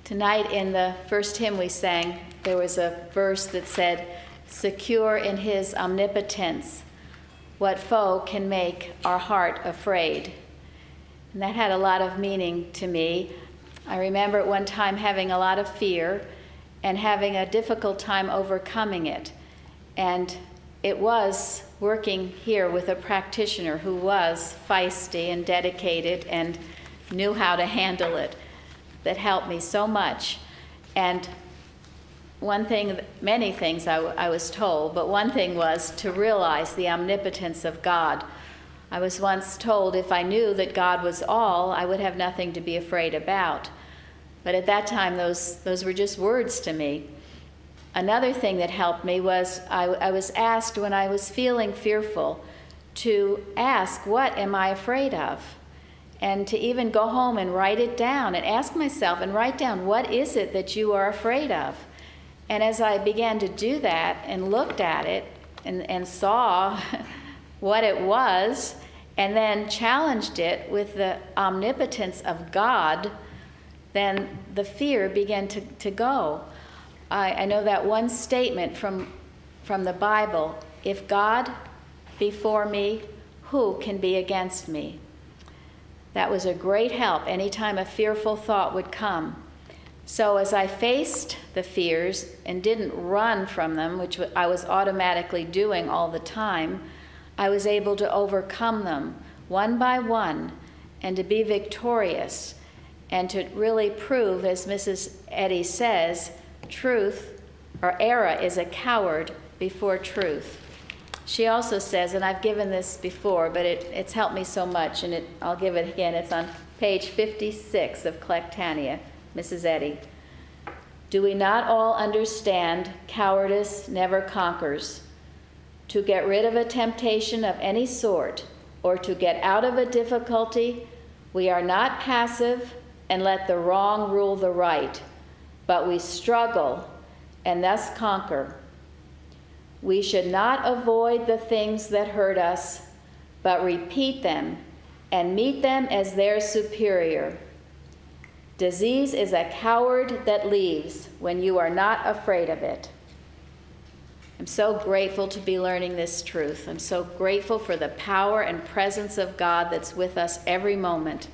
Tonight in the first hymn we sang, there was a verse that said, "Secure in his omnipotence, what foe can make our heart afraid?" And that had a lot of meaning to me. I remember at one time having a lot of fear and having a difficult time overcoming it. And it was working here with a practitioner who was feisty and dedicated and knew how to handle it that helped me so much. And one thing, many things I was told, but one thing was to realize the omnipotence of God. I was once told if I knew that God was all, I would have nothing to be afraid about. But at that time, those were just words to me. Another thing that helped me was I was asked when I was feeling fearful to ask, what am I afraid of? And to even go home and write it down and ask myself and write down, what is it that you are afraid of? And as I began to do that and looked at it and saw what it was, and then challenged it with the omnipotence of God, then the fear began to go. I know that one statement from the Bible, if God be for me, who can be against me? That was a great help anytime a fearful thought would come. So as I faced the fears and didn't run from them, which I was automatically doing all the time, I was able to overcome them one by one and to be victorious and to really prove, as Mrs. Eddy says, truth or error is a coward before truth. She also says, and I've given this before, but it's helped me so much, and I'll give it again. It's on page 56 of Collectania, Mrs. Eddy. Do we not all understand cowardice never conquers? To get rid of a temptation of any sort, or to get out of a difficulty, we are not passive and let the wrong rule the right, but we struggle and thus conquer. We should not avoid the things that hurt us, but repeat them and meet them as their superior. Disease is a coward that leaves when you are not afraid of it. I'm so grateful to be learning this truth. I'm so grateful for the power and presence of God that's with us every moment.